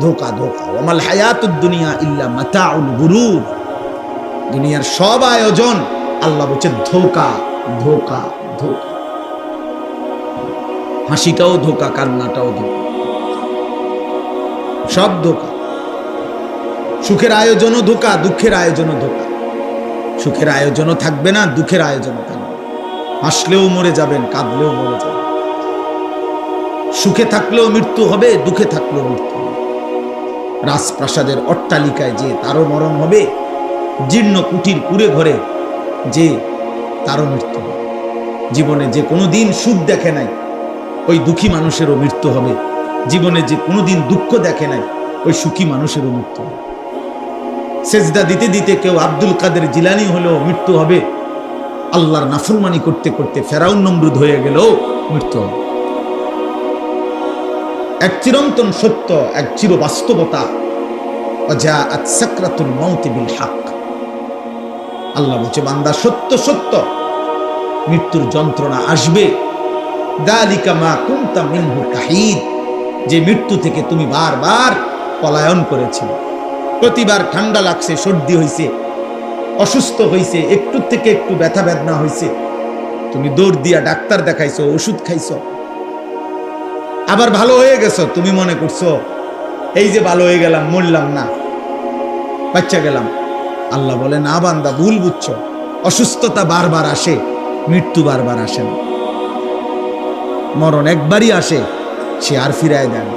ধোকা ধোকা। ওয়ামাল হায়াতুদ দুনিয়া ইল্লা মাতাউল গুরুর। দুনিয়ার সব আয়োজন আল্লাহ বলছে ধোকা ধোকা ধোকা। হাসিটাও ধোকা, কান্নাটাও ধোকা, সব ধোকা। সুখের আয়োজনও ধোকা, দুঃখের আয়োজনও ধোকা। সুখের আয়োজনও থাকবে না, দুঃখের আয়োজনও থাকবে। হাসলেও মরে যাবেন, কাঁদলেও মরে যাবেন। সুখে থাকলেও মৃত্যু হবে, দুঃখে থাকলেও মৃত্যু হবে। রাজপ্রাসাদের অট্টালিকায় যে তারও মরণ হবে, জীর্ণ কুটির কুড়ে ঘরে যে তারও মৃত্যু হবে। জীবনে যে কোনোদিন সুখ দেখে নাই ওই দুঃখী মানুষেরও মৃত্যু হবে। জীবনে যে কোনোদিন দুঃখ দেখে নাই ওই সুখী মানুষেরও মৃত্যু হবে। সেজদা দিতে দিতে কেউ আব্দুল কাদের জিলানী হলেও মৃত্যু হবে। আল্লাহর নাফরমানি করতে করতে ফেরাউন নমরুদ হয়ে গেলেও মৃত্যু হবে। এক চিরন্তন সত্য, এক চির বাস্তবতা, ওয়াজাআত সাকরাতুল মাউত বিল হক। আল্লাহ বলছে বান্দা সত্য সত্য মৃত্যুর যন্ত্রণা আসবে। যালিকা মা কুনতা মিনহু তাহিদ। যে মৃত্যু থেকে তুমি বারবার পলায়ন করেছিলে। প্রতিবার ঠান্ডা লাগছে, সর্দি হয়েছে, অসুস্থ হয়েছে, একটু থেকে একটু ব্যথা বেদনা হয়েছে, তুমি দৌড় দিয়া ডাক্তার দেখাইছো, ওষুধ খাইছো, আবার ভালো হয়ে গেছো। তুমি মনে করছো এই যে ভালো হয়ে গেলাম, মরলাম না, বাচ্চা গেলাম। আল্লাহ বলে না বান্দা, ভুল বুঝছো। অসুস্থতা বারবার আসে, মৃত্যু বারবার আসে না। মরণ একবারই আসে, সে আর ফিরায় দেয় না।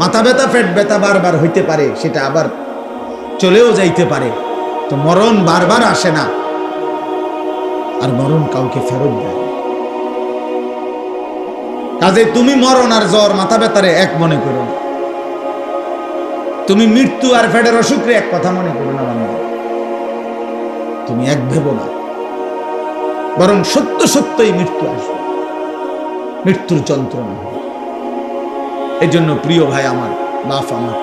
মাথা ব্যথা, পেট ব্যথা বারবার হইতে পারে, সেটা আবার চলেও যাইতে পারে। তো মরণ বারবার আসে না, আর মরণ কাউকে ফেরত দেয় না। কাজে তুমি মরণ আর জ্বর, মাথা ব্যথারে এক মনে করো না। তুমি মৃত্যু আর পেটের অসুখরে এক কথা মনে করো না বান্দা। তুমি এক ভেবো না, বরং সত্য সত্যই মৃত্যু আসবে, মৃত্যুর যন্ত্রণা হবে। এই জন্য প্রিয় ভাই আমার, বাপ আমার,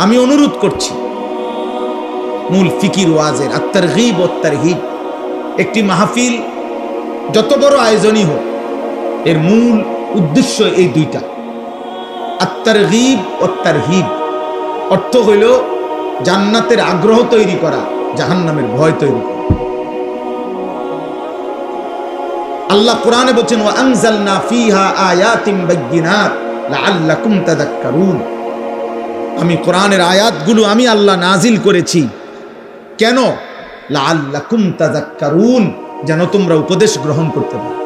আমি অনুরোধ করছি, মূল ফিকির ওয়াজের আত-তারগীব ওয়াত তারহিব, একটি মাহফিল যত বড় আয়োজনই হোক, এর মূল উদ্দেশ্য এই দুইটা। আত-তারগীব ওয়াত তারহিব অর্থ হইল জান্নাতের আগ্রহ তৈরি করা, জাহান্নামের ভয় তৈরি করা। আল্লাহ কোরআনে বলেন ওয়া আনজালনা ফিহা আয়াতিন বাইয়িনাত লাআল্লাকুম তাযাক্কারুন। আমি কোরআনের আয়াতগুলো আমি আল্লাহ নাজিল করেছি কেন? লাআল্লাকুম তাযাক্কারুন, যেন তোমরা উপদেশ গ্রহণ করতে পারো।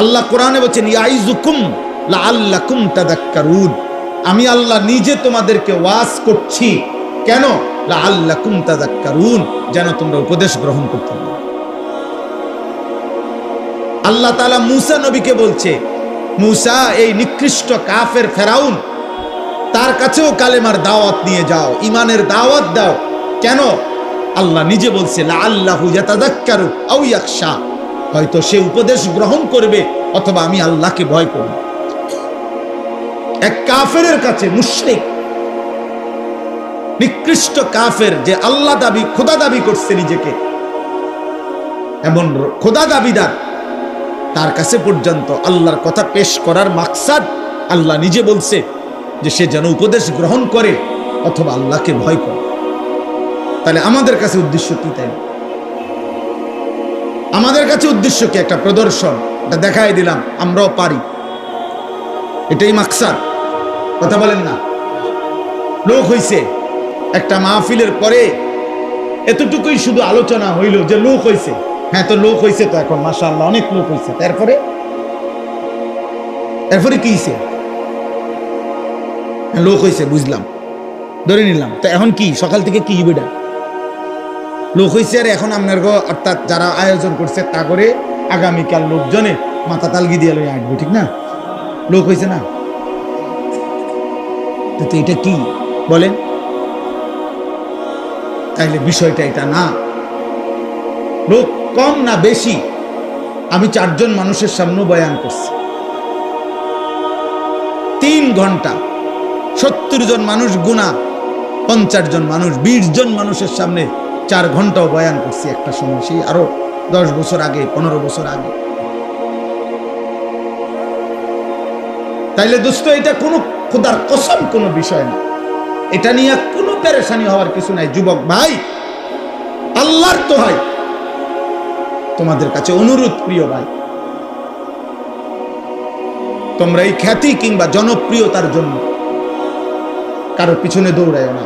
আল্লাহ কোরআনে বলেন ইয়াইযুকুম লাআল্লাকুম তাযাক্কারুন। আমি আল্লাহ নিজে তোমাদেরকে ওয়াজ করছি কেন? লাআল্লাকুম তাযাক্কারুন, যেন তোমরা উপদেশ গ্রহণ করতে পারো। আল্লাহ তাআলা মূসা নবীকে বলছে, মূসা এই নিকৃষ্ট কাফের ফেরাউন, তার কাছেও কালেমার দাওয়াত নিয়ে যাও, ইমানের দাওয়াত দাও। কেন? আল্লাহ নিজে বলছে লাআল্লাহু ইয়াতাযাক্কারু আও ইয়াখশা, হয়তো সে উপদেশ গ্রহণ করবে অথবা আমি আল্লাহকে ভয় করব। এক কাফেরের কাছে, মুশরিক নিকৃষ্ট কাফের, যে আল্লাহ দাবি, খোদা দাবি করছে নিজেকে, এমন খোদা দাবিদার, তার কাছে পর্যন্ত আল্লাহর কথা পেশ করার মাকসাদ আল্লাহ নিজে বলছে যে সে যেন উপদেশ গ্রহণ করে অথবা আল্লাহকে ভয় করে। তাহলে আমাদের কাছে উদ্দেশ্য কি? তাই আমাদের কাছে উদ্দেশ্য কি? একটা প্রদর্শন, এটা দেখাই দিলাম আমরাও পারি, এটাই মাকসাদ। কথা বলেন না? লোক হইছে, একটা মাহফিলের পরে এতটুকুই শুধু আলোচনা হইল যে লোক হইছে। হ্যাঁ, তো লোক হইছে, তো এখন মাশাআল্লাহ অনেক লোক হইছে, এরপরে কি হইছে? লোক হইছে, বুঝলাম, ধরে নিলাম, তো এখন কি? সকাল থেকে কি বেটা লোক হইছে, আর এখন আপনার অর্থাৎ যারা আয়োজন করছে তা করে আগামীকাল লোকজনে মাথা তালগি দিয়ে লই আসবে, ঠিক না? লোক হইছে না? তো এটা কি বলেন? তাইলে বিষয়টা এটা না। লোক কম না বেশি? আমি 4 জন মানুষের সামনে বয়ান করছি, 3 ঘন্টা, 70 জন মানুষ গুণা, 50 জন মানুষ, 20 জন মানুষের সামনে 4 ঘন্টাও বয়ান করছি একটা সময়, সেই আরো 10 বছর আগে, 15 বছর আগে। তাইলে দোস্ত এটা কোনো খোদার কসম কোনো বিষয় না, এটা নিয়ে কোনো পেরেশানি হওয়ার কিছু নাই। যুবক ভাই, আল্লাহর তো হয় তোমাদের কাছে অনুরোধ, প্রিয় ভাই, তোমরা এই খ্যাতি কিংবা জনপ্রিয়তার জন্য কারো পিছনে দৌড়ায় না।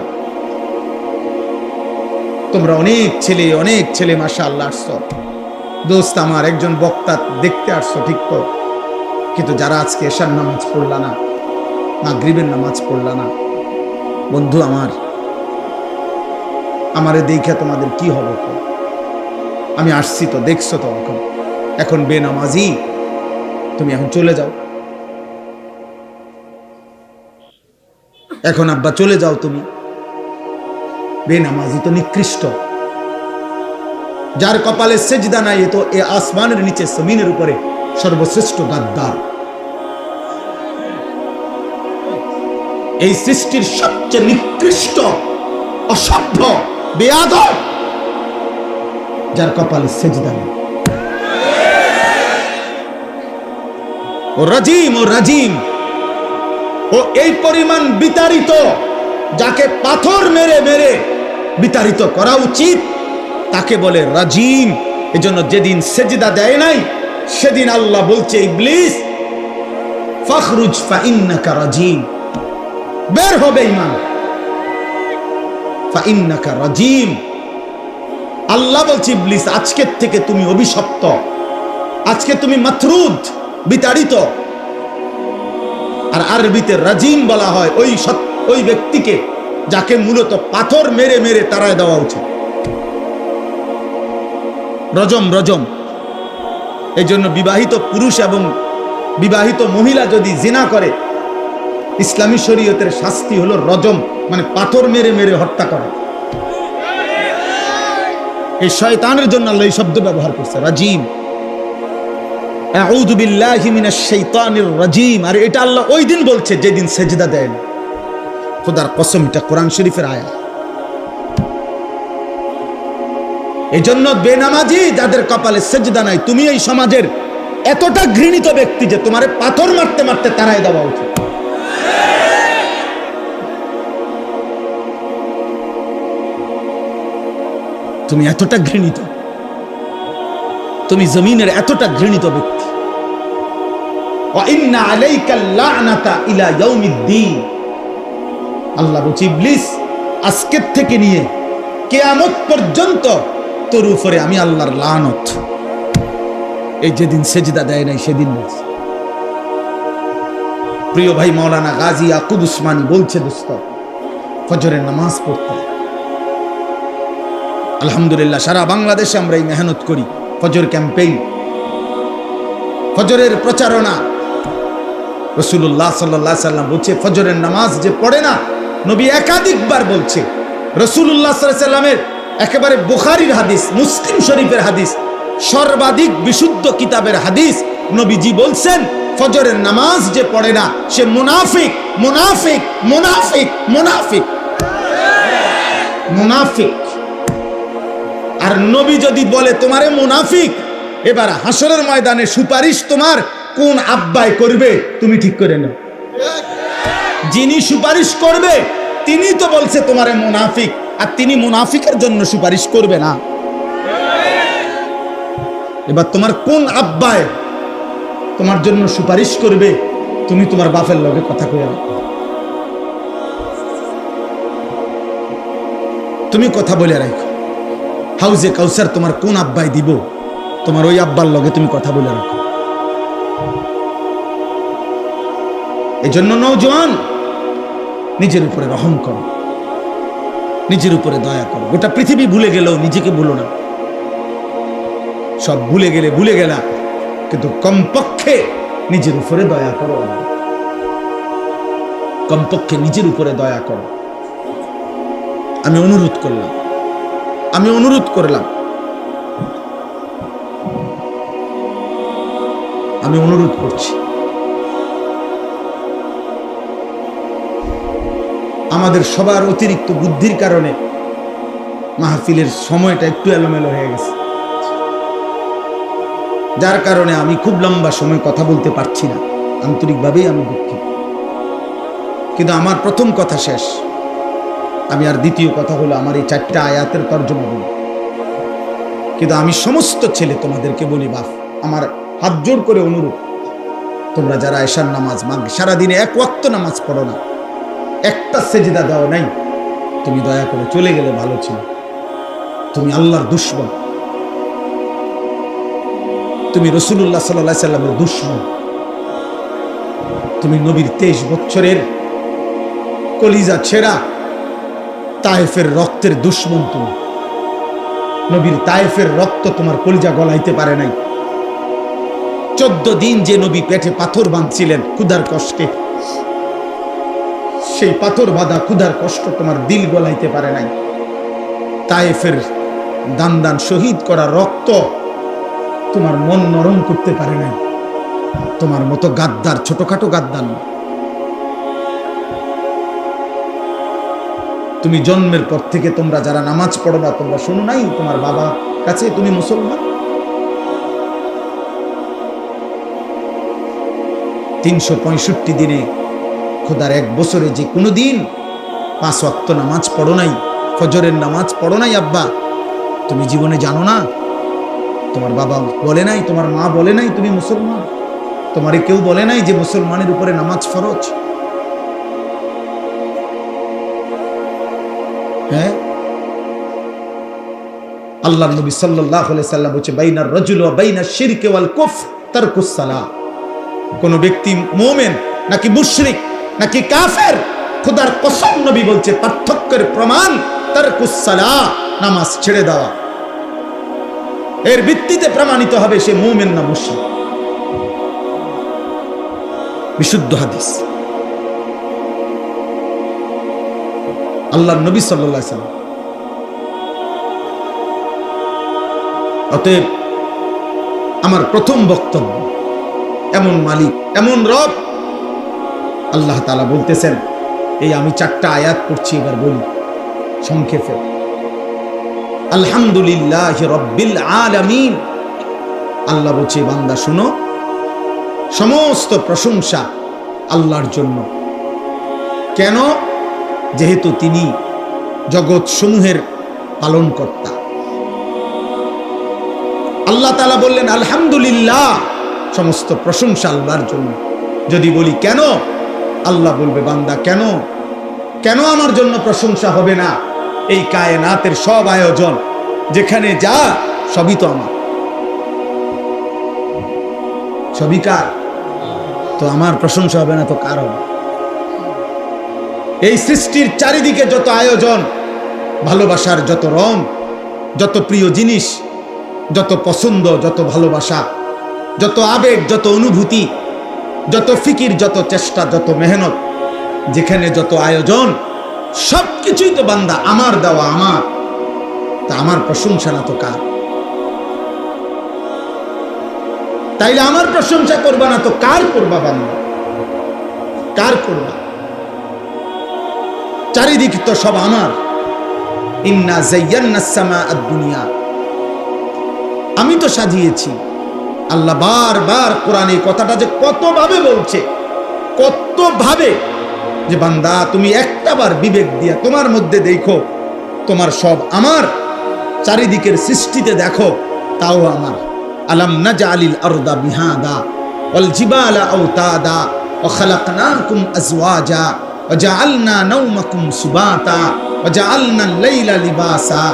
তোমরা অনেক ছেলে মাশাআল্লাহ আসছো দোস্ত, আমার একজন বক্তা দেখতে আসছো ঠিক তো, কিন্তু যারা আজকে এশার নামাজ পড়লা না, মাগরিবের নামাজ পড়লা না, বন্ধু আমারে দেখে তোমাদের কি হবে? আমি আসছি তো, দেখছো তো, এখন বেনামাজি তুমি এখন চলে যাও, এখন আব্বা চলে যাও তুমি। বেনামাজি তো নিকৃষ্ট, যার কপালে সেজদা নাই, এ তো এ আসমানের নিচে জমিনের উপরে সর্বশ্রেষ্ঠ গাদ্দার। এই সৃষ্টির সবচেয়ে নিকৃষ্ট অসভ্য বেয়াদব, যার কপালে সেজদা নেই। ও রাজিম, ও এই পরিমাণ বিতাড়িত, যাকে পাথর মেরে মেরে বিতাড়িত করা উচিত তাকে বলে রাজিম। এজন্য যেদিন সেজদা দেয় নাই সেদিন আল্লাহ বলছে, ইবলিস ফাখরুজ ফাইন্নাকা রাজিম, বের হবে ঈমান, ফাইন্নাকা রাজিম। আল্লাহ বলছে, ইবলিস আজকের থেকে তুমি অভিশপ্ত, আজকে তুমি মাতরুদ, বিতাড়িত। আর আরবিতে রাজিম বলা হয় ওই ব্যক্তিকে যাকে মূলত পাথর মেরে মেরে তাড়ায় দেওয়া উচিত। রজম। এই জন্য বিবাহিত পুরুষ এবং বিবাহিত মহিলা যদি জিনা করে, ইসলামী শরীয়তের শাস্তি হলো রজম, মানে পাথর মেরে মেরে হত্যা করা। এই শয়তানের জন্য আল্লাহ এই শব্দ ব্যবহার করছে, রাজিম। আউযু বিল্লাহি মিনাশ শাইতানির রাজিম। আর এটা আল্লাহ ওই দিন বলছে যেদিন সেজদা দেয় না। খোদার কসম, এটা কোরআন শরীফের আয়াত। এই জন্য বেনামাজি যাদের কপালে সেজদা নাই, তুমি এই সমাজের এতটা ঘৃণিত ব্যক্তি যে তোমারে পাথর মারতে মারতে তাড়ায় দেওয়া উচিত। তুমি এতটা ঘৃণিত, তুমি জমিনের এতটা ঘৃণিত ব্যক্তি। ওয়া ইন্না আলাইকাল লা'নাতা ইলা ইয়াউমিদ্দিন। আল্লাহ বলছে, ইবলিস আজকের থেকে নিয়ে কিয়ামত পর্যন্ত তোর উপরে আমি আল্লাহর লানত। এই যেদিন সেজদা দেয় নাই সেদিন বলছে। প্রিয় ভাই মাওলানা গাজী ইয়াকুব উসমানী বলছে, দোস্ত ফজরের নামাজ পড়তে, আলহামদুলিল্লাহ সারা বাংলাদেশে আমরা এই মেহনত করি, ফজর ক্যাম্পেইন, ফজরের প্রচারণা। রাসূলুল্লাহ সাল্লাল্লাহু আলাইহি সাল্লাম বলছে, ফজরের নামাজ যে পড়ে না, নবী একাধিকবার বলছে, রাসূলুল্লাহ সাল্লাল্লাহু আলাইহি সাল্লামের একেবারে বুখারীর হাদিস, মুসলিম শরীফের হাদিস, সর্বাধিক বিশুদ্ধ কিতাবের হাদিস, নবীজি বলছেন, ফজরের নামাজ যে পড়ে না সে মুনাফিক, মুনাফিক, মুনাফিক, মুনাফিক, মুনাফিক। আর নবী যদি বলে তোমারে মুনাফিক, এবার হাসরের ময়দানে সুপারিশ তোমার কোন আব্বাই করবে তুমি ঠিক করে নাও। যিনি সুপারিশ করবে তিনি তো বলছে তোমারে মুনাফিক, আর তিনি মুনাফিকের জন্য সুপারিশ করবে না। এবার তোমার কোন আব্বাই তোমার জন্য সুপারিশ করবে, তুমি তোমার বাপের লগে কথা কইয়া, তুমি কথা বলে রাখো। হাউজে কাউসার তোমার কোন আব্বাই দিব, তোমার ওই আব্বার লগে তুমি কথা বলে রাখো। এই জন্য নওজোয়ান, নিজের উপরে রহম করো, নিজের উপরে দয়া করো। গোটা পৃথিবী ভুলে গেলেও নিজেকে ভুলো না। সব ভুলে গেলে ভুলে গেলা, কিন্তু কমপক্ষে নিজের উপরে দয়া করো, কমপক্ষে নিজের উপরে দয়া করো। আমি অনুরোধ করলাম, আমি অনুরোধ করলাম, আমি অনুরোধ করছি, আমাদের সবার অতিরিক্ত বুদ্ধির কারণে মাহফিলের সময়টা একটু এলোমেলো হয়ে গেছে, যার কারণে আমি খুব লম্বা সময় কথা বলতে পারছি না। আন্তরিকভাবেই আমি দুঃখিত। কিন্তু আমার প্রথম কথা শেষ, আমি আর দ্বিতীয় কথা হলো আমার এই 4টা আয়াতের তর্জমা বলি। কিন্তু আমি সমস্ত ছেলে তোমাদেরকে বলি, বাপ আমার হাত জোর করে অনুরোধ, তোমরা যারা এশার নামাজ সারাদিনে 1 ওয়াক্ত নামাজ পড়ো না, একটা সেজদা দাও নাই, তুমি দয়া করে চলে গেলে ভালো ছিল। তুমি আল্লাহর দুশমন, তুমি রাসূলুল্লাহ সাল্লাল্লাহু আলাইহি সাল্লামের দুশমন, তুমি নবীর 23 বছরের কলিজা ছেঁড়া তায়েফের রক্তের দুশমন। তুমি নবীর তায়েফের রক্ত তোমার কলিজা গলাইতে পারে নাই। 14 দিন যে নবী পেটে পাথর বাঁধছিলেন ক্ষুধার কষ্টে, সেই পাথর বাঁধা ক্ষুধার কষ্ট তোমার দিল গলাইতে পারে নাই। তায়েফের দান দান শহীদ করা রক্ত তোমার মন নরম করতে পারে নাই। তোমার মতো গাদ্দার, ছোটখাটো গাদ্দার না। তুমি জন্মের পর থেকে তোমরা যারা নামাজ পড়ো না, তোমরা শোনো নাই তোমার বাবা কাছে তুমি মুসলমান। 365 দিনে খোদার 1 বছরে যে কোনো দিন 5 ওয়াক্ত নামাজ পড়ো নাই, ফজরের নামাজ পড়ো নাই আব্বা, তুমি জীবনে জানো না? তোমার বাবা বলে নাই, তোমার মা বলে নাই তুমি মুসলমান? তোমারে কেউ বলে নাই যে মুসলমানের উপরে নামাজ ফরজ? হ্যাঁ, আল্লাহর নবী সাল্লাল্লাহু আলাইহি সাল্লাম বলেছে, বাইনার রাজুল ওয়া বাইনাশ শিরকি ওয়াল কুফর তারকুস সালাহ। কোন ব্যক্তি মুমিন নাকি মুশরিক নাকি কাফের, খোদার কসম নবী বলছে পার্থক্যের প্রমাণ তারকুস সালাহ, নামাজ ছেড়ে দেওয়া। এর ভিত্তিতে প্রমাণিত হবে সে মুমিন না মুশরিক। বিশুদ্ধ হাদিস। আল্লাহর নবী সাল্লাল্লাহু আলাইহি সাল্লাম। অতএব আমার প্রথম বক্তব্য, এমন মালিক, এমন রব আল্লাহ তাআলা বলতেছেন। এই আমি 4টা আয়াত পড়ছি, এবার বলি সংক্ষেপে। আলহামদুলিল্লাহি রাব্বিল আলামিন। আল্লাহ বলছে, বান্দা শুনো, সমস্ত প্রশংসা আল্লাহর জন্য। কেন? যেহেতু তিনি জগৎ সমূহের পালনকর্তা। আল্লাহ তাআলা বললেন আলহামদুলিল্লাহ, সমস্ত প্রশংসা আল্লাহর জন্য। যদি বলি কেন, আল্লাহ বলবে, বান্দা কেন কেন আমার জন্য প্রশংসা হবে না? এই কায়নাতের সব আয়োজন যেখানে যা, সবই তো আমার, সবই কার? তো আমার প্রশংসা হবে না তো কার হবে? এই সৃষ্টির চারিদিকে যত আয়োজন, ভালোবাসার যত রং, যত প্রিয় জিনিস, যত পছন্দ, যত ভালোবাসা, যত আবেগ, যত অনুভূতি, যত ফিকির, যত চেষ্টা, যত মেহনত, যেখানে যত আয়োজন, সবকিছুই তো বান্দা আমার দেওয়া, আমার। তা আমার প্রশংসা না তো কার? তাইলে আমার প্রশংসা করবা না তো কার করবা বান্দা? কার করবা? চারিদিক তো সব আমার। ইন্না যায়্যানাস সামাআদ দুনিয়া, আমি তো সাজিয়েছি। আল্লাহ বারবার কোরআনে এই কথাটা যে কতভাবে বলছে, কতভাবে, যে বান্দা তুমি একটাবার বিবেক দিয়া তোমার মধ্যে দেখো, তোমার সব আমার। চারিদিকের সৃষ্টিতে দেখো, তাও আমার। আলাম নাজআলিল আরদা বিহাদা ওয়াল জিবালা আওতাদা ওয়া খালাকনাকুম আজওয়াজা ওয়া জাআলনা নাওমাকুম সুবাতা ওয়া জাআলনাল লাইলা লিবাসা।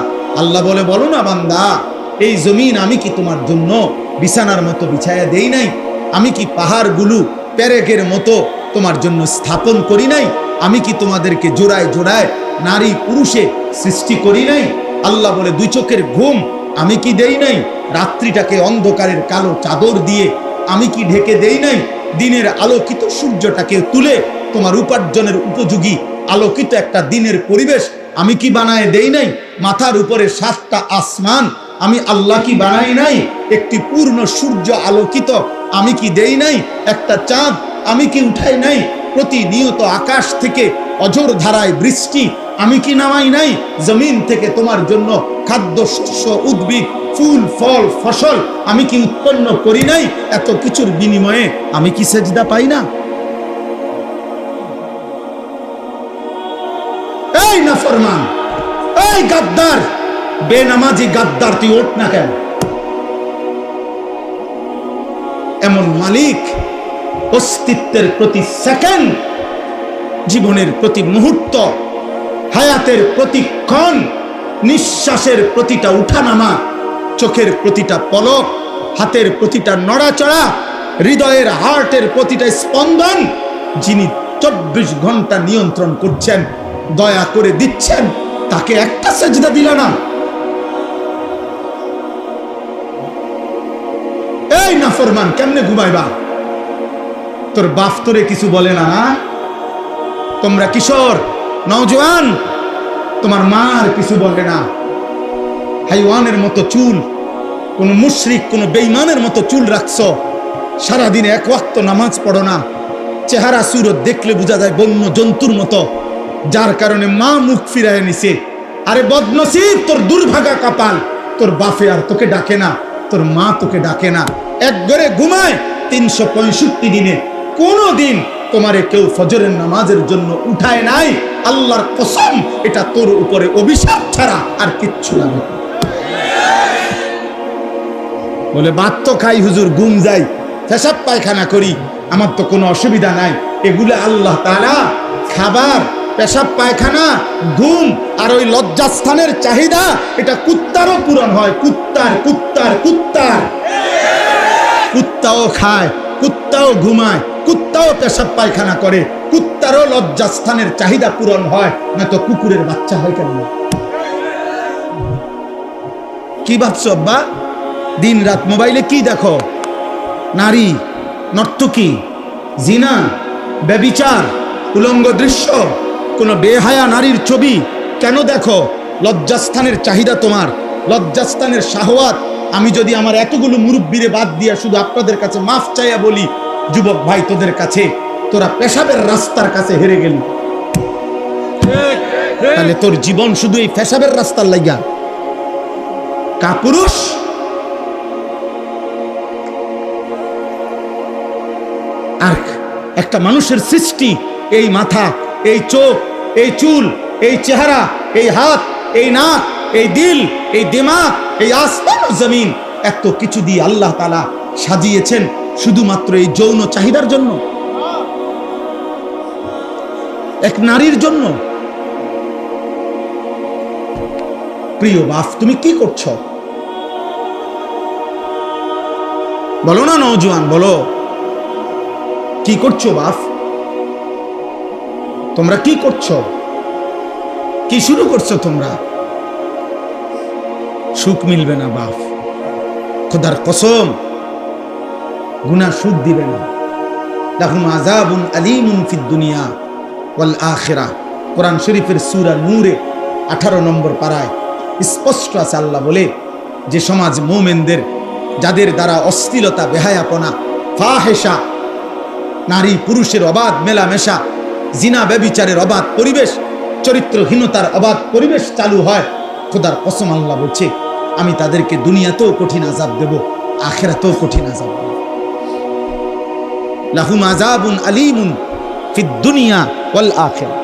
আল্লাহ বলে, বলো না বান্দা, এই জমিন আমি কি তোমার জন্য বিছানার মতো বিছায়া দেই নাই? আমি কি পাহাড়গুলো পেরেকের মতো তোমার জন্য স্থাপন করি নাই? আমি কি তোমাদেরকে জোড়ায় জোড়ায় নারী পুরুষে সৃষ্টি করি নাই? আল্লাহ বলে, 2 চোখের ঘুম আমি কি দেই নাই? রাত্রিটাকে অন্ধকারের কালো চাদর দিয়ে আমি কি ঢেকে দেই নাই? দিনের আলোকিত সূর্যটাকে তুলে তোমার উপার্জনের উপযোগী আলোকিত একটা দিনের পরিবেশ আমি কি বানায় দেই নাই? মাথার উপরে 7টা আসমান আমি আল্লাহ কি বানাই নাই? একটি পূর্ণ সূর্য আলোকিত আমি কি দেই নাই? একটা চাঁদ আমি কি উঠাই নাই? প্রতিনিয়ত আকাশ থেকে অঝোর ধারায় বৃষ্টি আমি কি নামাই নাই জমিন থেকে তোমার জন্য খাদ্য, শস্য, উদ্ভিদ, ফুল, ফল, ফসল আমি কি উৎপন্ন করি নাই? এত কিছুর বিনিময়ে আমি কি সেজদা পাই না? এই নাফরমান, এই গাদ্দার, বেনামাজি গাদ্দার, তুই ওঠ না কেন? এমন মালিক অস্তিত্বের প্রতি সেকেন্ড, জীবনের প্রতি মুহূর্ত, হায়াতের প্রতিক্ষণ, নিঃশ্বাসের প্রতিটা উঠানামা, চোখের প্রতিটা পলক, হাতের প্রতিটা নড়াচড়া, হৃদয়ের হার্টের প্রতিটা স্পন্দন, যিনি 24 ঘন্টা নিয়ন্ত্রণ করছেন, দয়া করে দিচ্ছেন, তাকে একটা সেজদা দিল না? এই নাফরমান, কেমনে ঘুমাইবা? তোর বাপ তোরে কিছু বলে না? তোমরা কিশোর, নওজোয়ান, তোমার মা আর কিছু বলে না? হাইওয়ানের মতো চুল, কোন মুশরিক, কোন বেঈমানের মতো চুল রাখছো, সারাদিনে এক ওয়াক্ত নামাজ পড়ো না, চেহারা সুরত দেখলে বোঝা যায় বন্য জন্তুর মতো, যার কারণে মা মুখ ফিরায় নিছে। আরে বদনসিব, তোর দুর্ভাগা কপাল, তোর বাপে আর তোকে ডাকে না, তোর মা তোকে ডাকে না। এক ঘরে ঘুমায় 365 দিনে কোনো দিন তোমারে কেউ ফজরের নামাজের জন্য উঠায় নাই। আল্লাহর কসম, এটা তোর উপরে অভিশাপ ছাড়া আর কিচ্ছু না। বলে ভাত তো খাই হুজুর, ঘুম যাই, পেশাব পায়খানা করি, আমার তো কোনো অসুবিধা নাই। এগুলো আল্লাহ তাআলা খাবার, পেশাব পায়খানা, ঘুম আর ওই লজ্জাস্থানের চাহিদা, এটা কুত্তারও পূরণ হয়। কুত্তার কুত্তার কুত্তার কুত্তাও খায়, কুত্তাও ঘুমায়, কুত্তাও পেশাব পায়খানা করে, কুত্তারও লজ্জাস্থানের চাহিদা পূরণ হয়, না তো কুকুরের বাচ্চা হয় কেন? কি ভাবছো আব্বা? দিন রাত মোবাইলে কি দেখো? নারী, নর্তকী, জিনা, ব্যভিচার, উলঙ্গ দৃশ্য, কোন বেহায়া নারীর ছবি কেন দেখো? লজ্জাস্থানের চাহিদা তোমার, লজ্জাস্থানের শাহওয়াত। আমি যদি আমার এতগুলো মুরব্বিরে বাদ দিয়া শুধু আপনাদের কাছে মাফ চাইয়া বলি, যুবক ভাই তোদের কাছে, তোরা পেশাবের রাস্তার কাছে হেরে গেলি, তাহলে তোর জীবন শুধু এই পেশাবের রাস্তার লাইগা। কাপুরুষ, আর একটা মানুষের সৃষ্টি, এই মাথা, এই চোখ, এই চুল, এই চেহারা, এই হাত, এই নাক, এই দিল, এই দিমাগ, এই আসমান ও জমিন, এত কিছু দিয়ে আল্লাহ তাআলা সাজিয়েছেন শুধুমাত্র এই যৌন চাহিদার জন্য, এক নারীর জন্য। প্রিয় বাপ, তুমি কি করছো? বলো না নওজোয়ান, বলো কি করছো বাপ? তোমরা কি করছো? কি শুরু করছো তোমরা? সুখ মিলবে না বাপ, খোদার কসম, গুনাহ সুখ দিবে না। লাহুম আযাবুন আলীমুন ফিদ দুনিয়া ওয়াল আখিরাহ। কোরআন শরীফের সূরা নূরে 18 নম্বর পারায় স্পষ্ট আছে, আল্লাহ বলে যে সমাজ মুমিনদের, যাদের দ্বারা অশ্লীলতা, বেহায়াপনা, ফাহেশা, নারী পুরুষের অবাধ মেলামেশা, জিনা ব্যভিচারের অবাধ পরিবেশ, চরিত্রহীনতার অবাধ পরিবেশ চালু হয়, খোদার কসম আল্লাহ বলছে আমি তাদেরকে দুনিয়াতেও কঠিন আযাব দেব, আখিরাতেও কঠিন আযাব দেব। লাহুম আযাবুন আলীমুন ফিদ দুনিয়া ওয়াল আখিরাহ।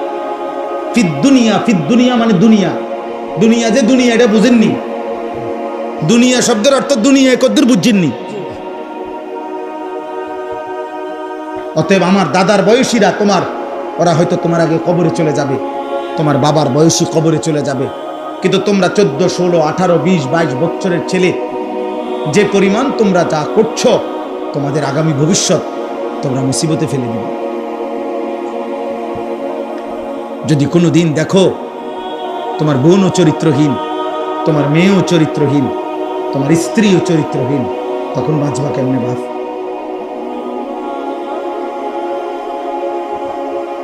ফিদ দুনিয়া, ফিদ দুনিয়া মানে দুনিয়া, দুনিয়া যে দুনিয়া এটা বুঝেননি? দুনিয়া শব্দের অর্থ দুনিয়া কদ্দুর বুঝছেননি? অতএব আমার দাদার বয়সীরা, ওরা হয়তো তোমার আগে কবরে চলে যাবে, তোমার বাবার বয়সী কবরে চলে যাবে, কিন্তু তোমরা 14, 16, 18, 20, 22 বছরের ছেলে, যে পরিমাণ তোমরা যা করছো, তোমাদের আগামী ভবিষ্যৎ তোমরা মুসিবতে ফেলে দিবে। যদি কোনো দিন দেখো তোমার বোনও চরিত্রহীন, তোমার মেয়েও চরিত্রহীন, তোমার স্ত্রীও চরিত্রহীন, তখন বাঁচবা কেমনে বাপ?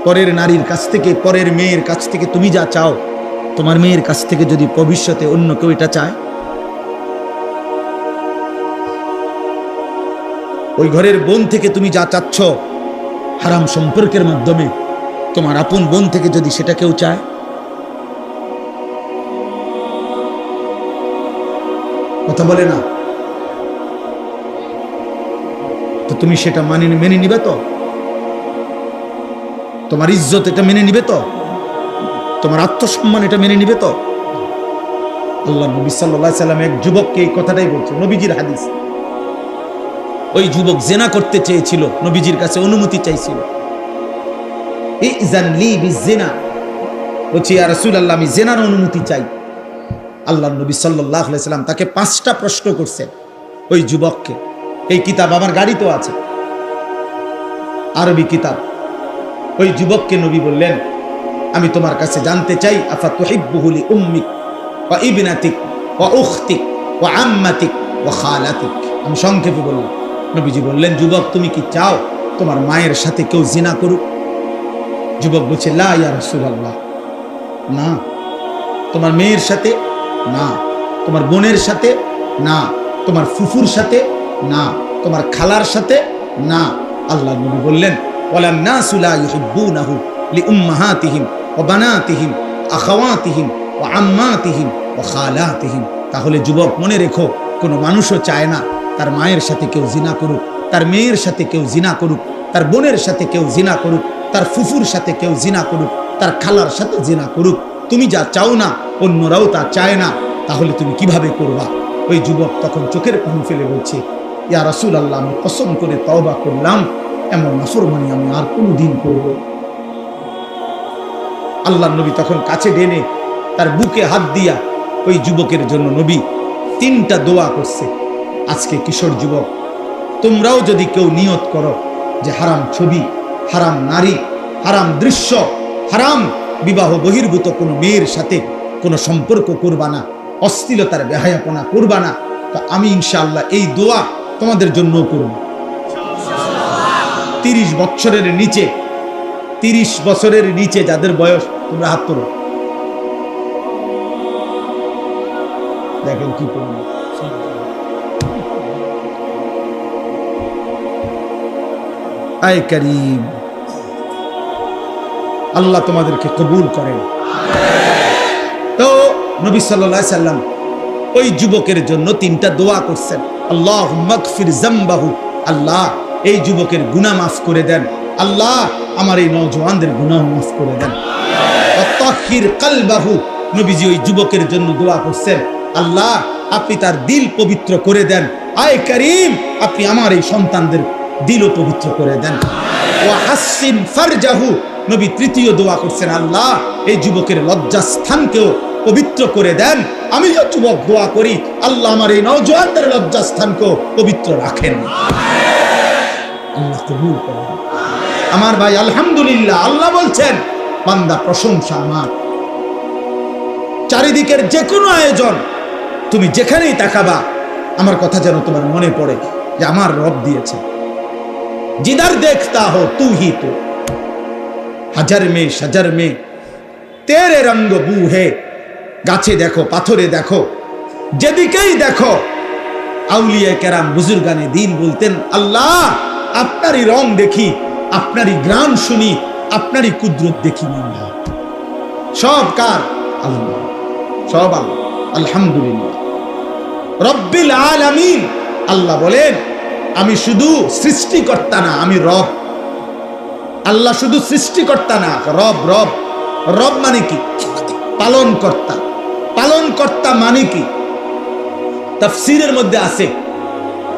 পরের নারীর কাছ থেকে, পরের মেয়ের কাছ থেকে তুমি যা চাও, তোমার মেয়ের কাছ থেকে যদি ভবিষ্যতে অন্য কেউ এটা চায়, ওই ঘরের বোন থেকে তুমি যা চাচ্ছ হারাম সম্পর্কের মাধ্যমে, তোমার আপন বোন থেকে যদি সেটা কেউ চায়, কথা বলে না। তো তুমি সেটা মেনে নিবে তো? তোমার ইজ্জত এটা মেনে নিবে তো? তোমার আত্মসম্মান এটা মেনে নিবে তো? আল্লাহ নবী সাল্লাল্লাহু আলাইহি সাল্লাম এক যুবককে এই কথাটাই বলছে, নবীজির হাদিস। ওই যুবক জেনা করতে চেয়েছিল, নবীজির কাছে অনুমতি চাইছিল। ইযান লি বিজিনা, বলছে ইয়া রাসূলুল্লাহ আমি জেনার অনুমতি চাই। আল্লাহ নবী সাল্লাল্লাহু আলাইহি সাল্লাম তাকে 5টা প্রশ্ন করছেন ওই যুবককে। এই কিতাব আমার গাড়িতেও আছে, আরবি কিতাব। ওই যুবককে নবী বললেন, আমি তোমার কাছে জানতে চাই, আফা তুহিব্বুহু লি উম্মিক ওয়া ইবনাতিক ওয়া উখতিক ওয়া আম্মাতিক ওয়া খালাতিক। আমি সংক্ষেপে বললাম। নবীজি বললেন, যুবক তুমি কি চাও তোমার মায়ের সাথে কেউ জিনা করুক? যুবক বলছে, লা ইয়া রাসূলুল্লাহ, না। তোমার মেয়ের সাথে না, তোমার বোনের সাথে না, তোমার ফুফুর সাথে না, তোমার খালার সাথে না। আল্লাহ নবী বললেন, ওয়ালান নাসু লা ইউহিব্বুনাহু লিউম্মাহাতিহিম ওয়া বানাতিহিম আখাওয়াতিহিম ওয়া আম্মাতিহিম ওয়া খালাতিহিম। তাহলে যুবক মনে রেখো, কোনো মানুষও চায় না তার মায়ের সাথে কেউ জিনা করুক, তার মেয়ের সাথে কেউ জিনা করুক, তার বোনের সাথে কেউ জিনা করুক, তার ফুফুর সাথে কেউ জিনা করুক, তার খালার সাথে জিনা করুক। তুমি যা চাও না অন্যরাও তা চায় না, তাহলে তুমি কিভাবে করবা? ওই যুবক তখন চোখের পানি ফেলে বলছে, ইয়া রাসূলুল্লাহ আমি কসম করে তওবা করলাম, এমন নাফরমানি আমি আর কোনোদিন করব। আল্লাহর নবী তখন কাছে টেনে তার বুকে হাত দিয়া ওই যুবকের জন্য নবী 3টা দোয়া করছে। আজকে কিশোর যুবক, তোমরাও যদি কেউ নিয়ত করো যে হারাম ছবি, হারাম নারী, হারাম দৃশ্য, হারাম বিবাহ বহির্ভূত কোনো মেয়ের সাথে কোনো সম্পর্ক করবা না, অশ্লীলতার বেহায়াপনা করবা না, তো আমি ইনশাআল্লাহ এই দোয়া তোমাদের জন্য করব। 30 বছরের নিচে, 30 বছরের নিচে যাদের বয়স, তোমরা হাত তোলো। দেখেন কি করবো। আয় করিম, আল্লাহ তোমাদেরকে কবুল করেন। তো নবী সাল্লাল্লাহু আলাইহি সাল্লাম ওই যুবকের জন্য 3টা দোয়া করছেন। আল্লাহুম্মা গফির যামবাহু, আল্লাহ এই যুবকের গুনাহ মাফ করে দেন, আল্লাহ আমার এই নওজওয়ানদের গুনাহ মাফ করে দেন। ওয়া তাহহির কলবাহু, নবীজি ওই যুবকের জন্য দোয়া করছেন, আল্লাহ আপনি তার দিল পবিত্র করে দেন। আয় করিম, আপনি আমার এই সন্তানদের দিলও পবিত্র করে দেন। ওয়া হাসসিন ফারজাহু, নবী 3য় দোয়া করছেন, আল্লাহ এই যুবকের লজ্জাস্থানকেও পবিত্র করে দেন। আমি যে যুবক দোয়া করি, আল্লাহ আমার এই নওজওয়ানদের লজ্জাস্থানকেও পবিত্র রাখেন। আল্লাহ কবুল করেন। আমার ভাই আলহামদুলিল্লাহ, আল্লাহ বলছেন বান্দা প্রশংসা আমার। চারিদিকের যে কোনো আয়োজন, তুমি যেখানেই তাকাবা আমার কথা যেন তোমার মনে পড়ে যে আমার রব দিয়েছে। जिधर देखता हो तू ही तो, হাজার মে সাজার মে তেরে রঙ্গ বু হে। গাছে দেখো, পাথরে দেখো, যেদিকেই দেখো। আউলিয়া কেরাম বুজুর্গানে দিন বলতেন, আল্লাহ আপনারই রং দেখি, আপনারই গ্রাম শুনি, আপনারই কুদরত দেখি। সব কার? আল্লাহ, সব আল্লাহ। আলহামদুলিল্লাহ রব্বিল আলামিন। আল্লাহ বলেন আমি শুধু সৃষ্টিকর্তা না, আমি রব। আল্লাহ শুধু সৃষ্টিকর্তা না, রব। রব রব মানে কি? পালন কর্তা। পালন কর্তা মানে কি? তাফসীরের মধ্যে আছে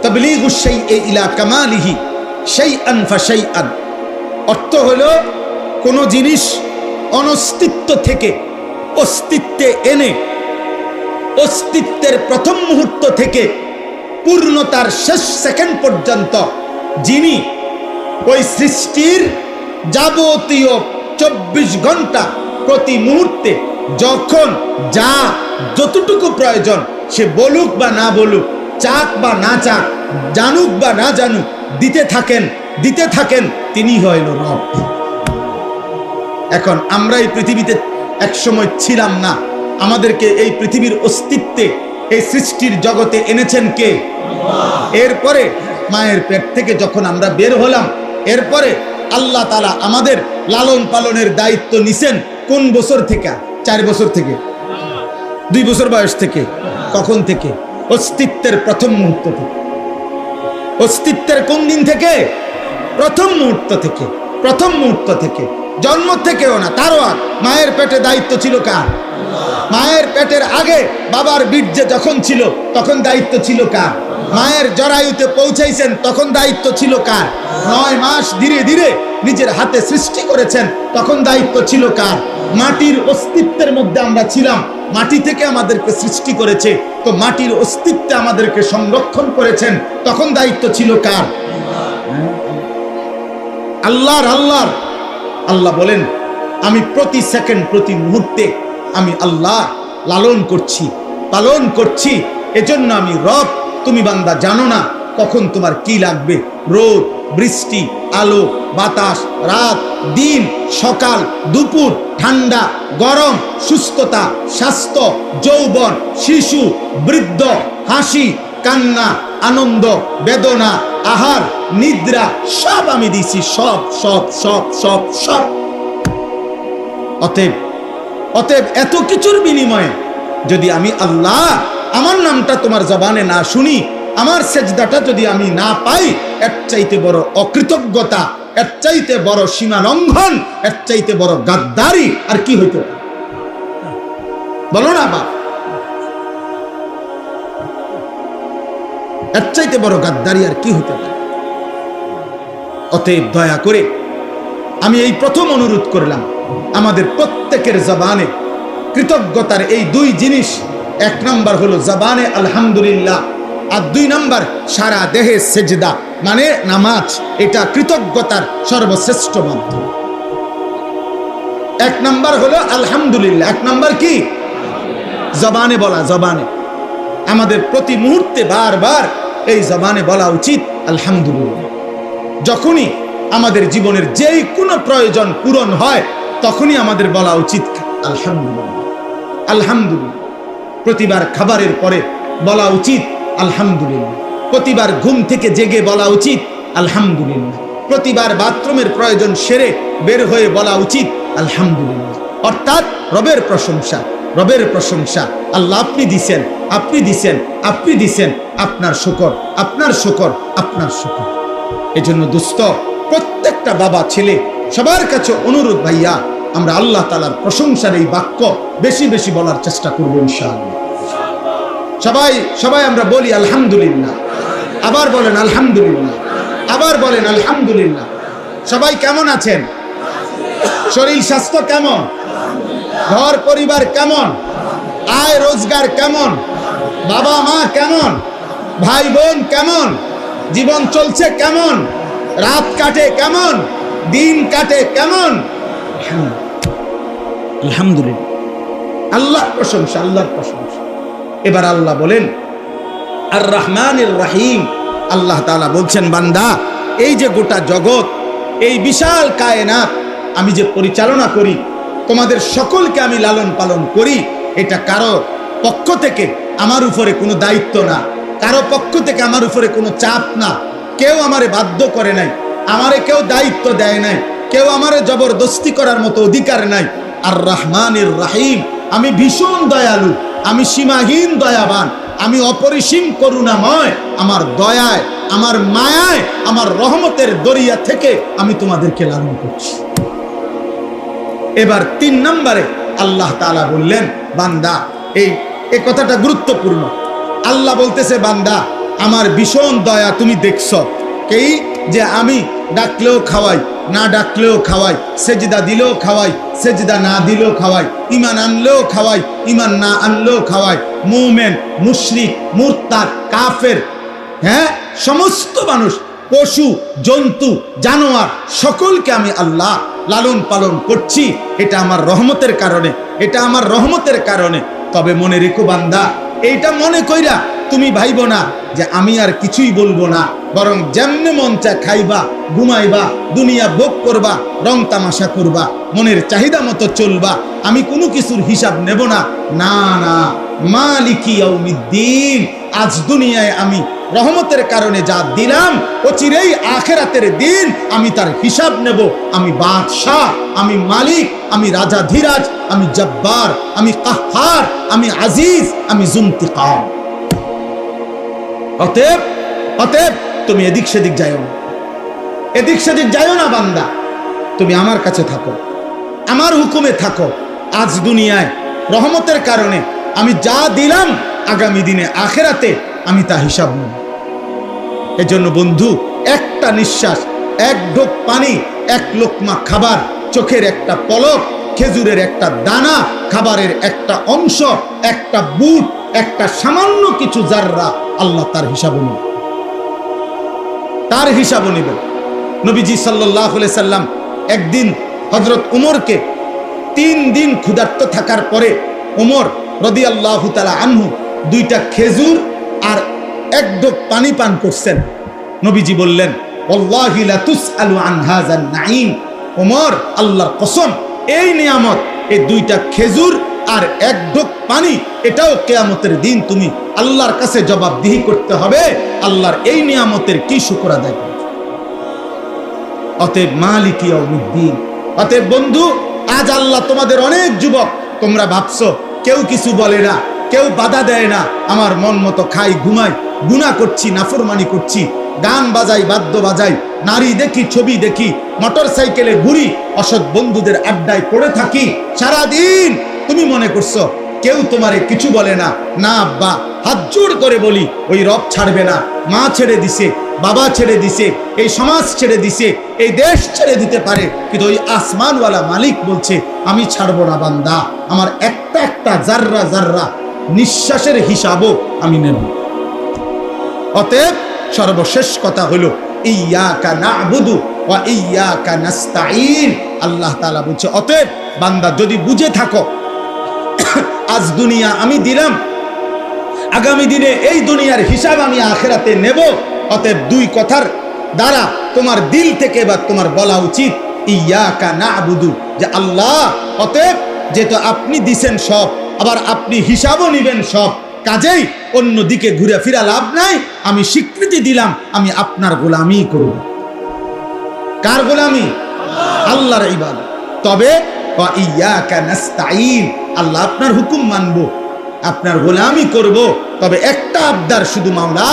তাবলীগুশ শাইই ইলা কামালিহি শাইআন ফাশাইআন। অর্থ হলো কোন জিনিস অনস্তিত্ব থেকে অস্তিত্বে এনে, অস্তিত্বের প্রথম মুহূর্ত থেকে পূর্ণতার শেষ সেকেন্ড পর্যন্ত যিনি ওই সৃষ্টির যাবতীয় 24 ঘন্টা প্রতি মুহূর্তে যখন যা যতটুকু প্রয়োজন, সে বলুক বা না বলুক, চাক বা না চাক, জানুক বা না জানুক, দিতে থাকেন, তিনি হইল রব। এখন আমরা এই পৃথিবীতে একসময় ছিলাম না, আমাদেরকে এই পৃথিবীর অস্তিত্বে, এই সৃষ্টির জগতে এনেছেন কে? এরপরে মায়ের পেট থেকে যখন আমরা বের হলাম, এরপরে আল্লাহ তাআলা আমাদের লালন পালনের দায়িত্ব নিছেন কোন বছর থেকে? 4 বছর থেকে, 2 বছর বয়স থেকে। কখন থেকে? অস্তিত্বের প্রথম মুহূর্ত থেকে। অস্তিত্বের কোন দিন থেকে? প্রথম মুহূর্ত থেকে। প্রথম মুহূর্ত থেকে, জন্ম থেকেও না, তারও আগ। মায়ের পেটে দায়িত্ব ছিল কার? মায়ের পেটের আগে বাবার বীর্যে যখন ছিল তখন দায়িত্ব ছিল কার? মায়ের জরায়ুতে পৌঁছাইছেন তখন দায়িত্ব ছিল কার? 9 মাস ধীরে ধীরে নিজের হাতে সৃষ্টি করেছেন তখন দায়িত্ব ছিল কার? মাটির অস্তিত্বের মধ্যে আমরা ছিলাম, মাটি থেকে আমাদেরকে সৃষ্টি করেছে, তো মাটির অস্তিত্বে আমাদেরকে সংরক্ষণ করেছেন, তখন দায়িত্ব ছিল কার? আল্লাহর। আল্লাহর। আল্লাহ বলেন, আমি প্রতি সেকেন্ড প্রতি মুহূর্তে আমি আল্লাহ লালন করছি, পালন করছি। এজন্য আমি রব। তুমি বান্দা জানো না কখন তোমার কি লাগবে। রোদ, বৃষ্টি, আলো, বাতাস, রাত, দিন, সকাল, দুপুর, ঠান্ডা, গরম, সুস্থতা, স্বাস্থ্য, যৌবন, শিশু, বৃদ্ধ, হাসি, কান্না, আনন্দ, বেদনা, আহার, নিদ্রা, সব আমি দিছি। সব সব সব সব সব। অতএব এত কিছুর বিনিময়ে যদি আমি আল্লাহ আমার নামটা তোমার জবানে না শুনি, আমার সেজদাটা যদি আমি না পাই, এর চাইতে বড় অকৃতজ্ঞতা, এর চাইতে বড় সীমা লঙ্ঘন, এর চাইতে বড় গাদ্দারি আর কি হইতে পারে? বলো না বাপ, এর চাইতে বড় গাদ্দারি আর কি হইতে পারে? অতএব দয়া করে আমি এই প্রথম অনুরোধ করলাম, আমাদের প্রত্যেকের জবানে কৃতজ্ঞতার এই 2 জিনিস। 1 নাম্বার হলো জবানে আলহামদুলিল্লাহ, আর 2 নাম্বার সারা দেহে সেজদা মানে নামাজ। এটা কৃতজ্ঞতার সর্বশ্রেষ্ঠ মাধ্যম। 1 নাম্বার হলো আলহামদুলিল্লাহ। 1 নাম্বার কি? জবানে বলা। জবানে আমাদের প্রতি মুহূর্তে বারবার এই জবানে বলা উচিত আলহামদুলিল্লাহ। যখনই আমাদের জীবনের যেই কোনো প্রয়োজন পূরণ হয় তখনই আমাদের বলা উচিত আলহামদুলিল্লাহ। আলহামদুলিল্লাহ। প্রতিবার খাবারের পরে বলা উচিত আলহামদুলিল্লাহ। প্রতিবার ঘুম থেকে জেগে বলা উচিত আলহামদুলিল্লাহ। প্রতিবার বাথরুমের প্রয়োজন সেরে বের হয়ে বলা উচিত আলহামদুলিল্লাহ। অর্থাৎ রবের প্রশংসা, রবের প্রশংসা। আল্লাহ আপনি দিছেন, আপনি দিছেন, আপনি দিছেন, আপনার শুকর, আপনার শুকর, আপনার শুকর। এজন্য দোস্ত, প্রত্যেকটা বাবা ছেলে সবার কাছে অনুরোধ, ভাইয়া আমরা আল্লাহ তাআলার প্রশংসার এই বাক্য বেশি বেশি বলার চেষ্টা করব ইনশাআল্লাহ। সবাই সবাই আমরা বলি আলহামদুলিল্লাহ। আবার বলেন আলহামদুলিল্লাহ। আবার বলেন আলহামদুলিল্লাহ। সবাই কেমন আছেন? শরীর স্বাস্থ্য কেমন? ঘর পরিবার কেমন? আয় রোজগার কেমন? বাবা মা কেমন? ভাই বোন কেমন? জীবন চলছে কেমন? রাত কাটে কেমন? দিন কাটে কেমন? আলহামদুলিল্লাহ। আল্লাহর প্রশংসা, আল্লাহর প্রশংসা। এবার আল্লাহ বলেন আর রহমানির রহিম। আল্লাহ তাআলা বলছেন, বান্দা এই যে গোটা জগৎ, এই বিশাল কায়নাত আমি যে পরিচালনা করি, তোমাদের সকলকে আমি লালন পালন করি, এটা কারো পক্ষ থেকে আমার উপরে কোনো দায়িত্ব না, কারো পক্ষ থেকে আমার উপরে কোনো চাপ না। কেউ আমারে বাধ্য করে নাই, আমারে কেউ দায়িত্ব দেয় নাই, কেউ আমারে জবরদস্তি করার মতো অধিকার নাই। আর রহমানির রহিম, আমি ভীষণ দয়ালু, আমি সীমাহীন দয়াবান, আমি অপরিসীম করুণাময়। আমার দয়ায়, আমার মায়ায়, আমার রহমতের দরিয়া থেকে আমি তোমাদেরকে লালন করছি। এবার 3 নম্বরে আল্লাহ তাআলা বললেন, বান্দা এই কথাটা গুরুত্বপূর্ণ। আল্লাহ বলতেছে, বান্দা আমার ভীষণ দয়া তুমি দেখছো, এই যে আমি ডাকলেও খাওয়াই, না ডাকলেও খাওয়াই, সেজদা দিলেও খাওয়াই, সেজদা না দিলেও খাওয়াই, ঈমান আনলেও খাওয়াই, ঈমান না আনলেও খাওয়াই, মুমিন, মুশরিক, মুরতাদ, কাফের, হ্যাঁ সমস্ত মানুষ, পশু, জন্তু, জানোয়ার সকলকে আমি আল্লাহ লালন পালন করছি। এটা আমার রহমতের কারণে, এটা আমার রহমতের কারণে। তবে মনে রেখো বান্দা, এইটা মনে কইরা তুমি ভাইব না যে আমি আর কিছুই বলবো না, বরং যেমনে মন চায় খাইবা, ঘুমাইবা, দুনিয়া ভোগ করবা, রং তামাশা করবা, মনের চাহিদা মতো চলবা, আমি কোনো কিছুর হিসাব নেব না। না না, মালিকি ইয়াউমিদ্দিন, আজ দুনিয়ায় আমি রহমতের কারণে যা দিলাম, অচিরেই আখিরাতের দিন আমি তার হিসাব নেব। আমি বাদশাহ, আমি মালিক, আমি রাজাধিরাজ, আমি জব্বার, আমি কাহ্হার, আমি আজিজ, আমি জুনতিকাম। অতএব অতএব তুমি এদিক সেদিক যাইও না, এদিক সেদিক যাইও না বান্দা, তুমি আমার কাছে থাকো, আমার হুকুমে থাকো। আজ দুনিয়ায় রহমতের কারণে আমি যা দিলাম, আগামী দিনে আখেরাতে আমি তা হিসাব নেব। এজন্য বন্ধু, একটা নিঃশ্বাস, এক ঢোক পানি, এক লোকমা খাবার, চোখের একটা পলক, খেজুরের একটা দানা, খাবারের একটা অংশ, একটা বুট, একটা সামান্য কিছু জাররা, আল্লাহ তার হিসাব নেবেন, তার হিসাব নেবেন। নবীজি সাল্লাল্লাহু আলাইহি সাল্লাম একদিন হযরত উমরকে 3 দিন ক্ষুধার্ত থাকার পরে উমর রাদিয়াল্লাহু তাআলা আনহু 2টা খেজুর আর 1 ঢোক পানি পান করছেন। নবীজি বললেন, ওয়াল্লাহি লা তুসআলু আন হাযান নাঈম, উমর, আল্লাহর কসম, এই নিয়ামত, এই 2টা খেজুর আর 1 ঢোক পানি, এটাও কিয়ামতের দিন তুমি আল্লাহর কাছে জবাবদিহি করতে হবে। আল্লাহর এই নিয়ামতের কি শুকর আদায় করবে? অতএব মালিক ইয়াউমিদ্দিন, অতএব বন্ধু, আজ আল্লাহ তোমাদের অনেক যুবক, তোমরা ভাবছো কেউ কিছু বলে না, কেউ বাধা দেয় না, আমার মন মতো খাই, ঘুমাই, গুনাহ করছি, নাফরমানি করছি, গান বাজাই, বাদ্য বাজাই, নারী দেখি, ছবি দেখি, মোটর সাইকেলে ঘুরি, অসৎ বন্ধুদের আড্ডায় পড়ে থাকি সারাদিন। তুমি মনে করছো কেউ তোমারে কিছু বলে না? না আব্বা, হাত জোড় করে বলি, ওই রব ছাড়বে না। মা ছেড়ে দিছে, বাবা ছেড়ে দিছে, এই সমাজ ছেড়ে দিছে, এই দেশ ছেড়ে দিতে পারে, কিন্তু ওই আসমানওয়ালা মালিক বলছে আমি ছাড়বো না বান্দা, আমার একটা একটা জাররা জাররা নিঃশ্বাসের হিসাবও আমি নেব। অতএব সর্বশেষ কথা হলো ইয়াকা না'বুদু ওয়া ইয়াকা নাস্তাঈন। আল্লাহ তাআলা বলছে, অতএব বান্দা যদি বুঝে থাকো আজ দুনিয়া আমি দিলাম, আগামী দিনে এই দুনিয়ার হিসাব আমি আখিরাতে নেব, অতএব 2 কথার দ্বারা তোমার দিল থেকে বা তোমার বলা উচিত ইয়াকা না'বুদু, যে আল্লাহ, অতএব যেহেতু আপনি দিছেন সব, আবার আপনি হিসাবও নিবেন সব, কাজেই অন্য দিকে ঘুরে ফিরা লাভ নাই। আমি স্বীকৃতি দিলাম আমি আপনার গোলামি করব। কার গোলামি? আল্লাহর ইবাদত। তবে ওয়া ইয়াকা নাস্তাঈন, আল্লাহ আপনার হুকুম মানবো, আপনার গোলামি করব। তবে একটা আবদার শুধু, মাওলা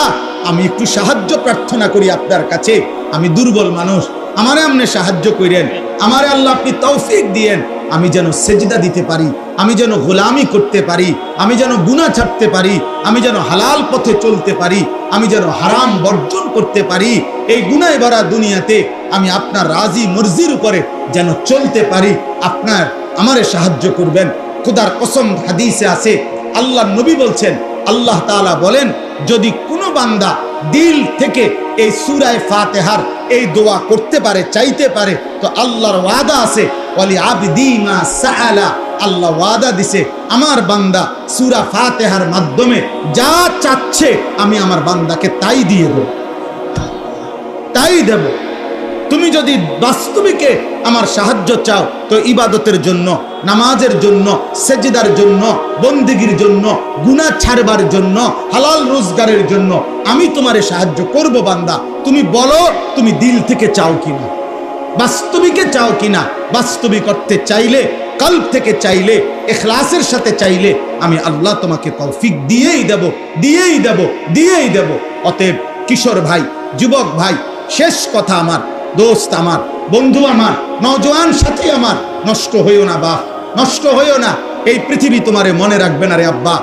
আমি একটু সাহায্য প্রার্থনা করি আপনার কাছে, আমি দুর্বল মানুষ, আমারে আপনি সাহায্য করেন, আমারে আল্লাহ আপনি তৌফিক দিয়েন, আমি যেন সেজদা দিতে পারি, আমি যেন গোলামি করতে পারি, আমি যেন গুনাহ ছাড়তে পারি, আমি যেন হালাল পথে চলতে পারি, আমি যেন হারাম বর্জন করতে পারি। এই গুনাহে ভরা দুনিয়াতে আমি আপনার রাজি মর্জির উপরে যেন চলতে পারি। আপনার আমারে সাহায্য করবেন। খোদার কসম, হাদিসে আছে, আল্লাহ নবী বলছেন, আল্লাহ তাআলা বলেন, যদি কোনো বান্দা দিল থেকে এই সূরা ফাতিহার এই দোয়া করতে পারে, চাইতে পারে, তো আল্লাহর ওয়াদা আছে, ওয়ালি আবদি মা সাআলা, আল্লাহ ওয়াদা দিছে আমার বান্দা সূরা ফাতিহার মাধ্যমে যা চাচ্ছে আমি আমার বান্দাকে তাই দিয়ে দেব, তাই দেব। তুমি যদি বাস্তবিকে আমার সাহায্য চাও, তো ইবাদতের জন্য, নামাজের জন্য, সেজদার জন্য, বন্দেগীর জন্য, গুনাহ ছাড়বার জন্য, হালাল রোজগারের জন্য আমি তোমারে সাহায্য করব বান্দা। তুমি বলো তুমি দিল থেকে চাও কিনা, বাস্তবিকে চাও কিনা। বাস্তবিক অর্থে চাইলে, কল্ব থেকে চাইলে, ইখলাসের সাথে চাইলে আমি আল্লাহ তোমাকে তৌফিক দিয়েই দেব, দিয়েই দেব, দিয়েই দেব। অতএব কিশোর ভাই, যুবক ভাই, শেষ কথা আমার, দোস্ত আমার, বন্ধু আমার, নওজোয়ান সাথী আমার, নষ্ট হইও না বাপ, নষ্ট হইও না। এই পৃথিবী তোমারে মনে রাখবে না রে আব্বা।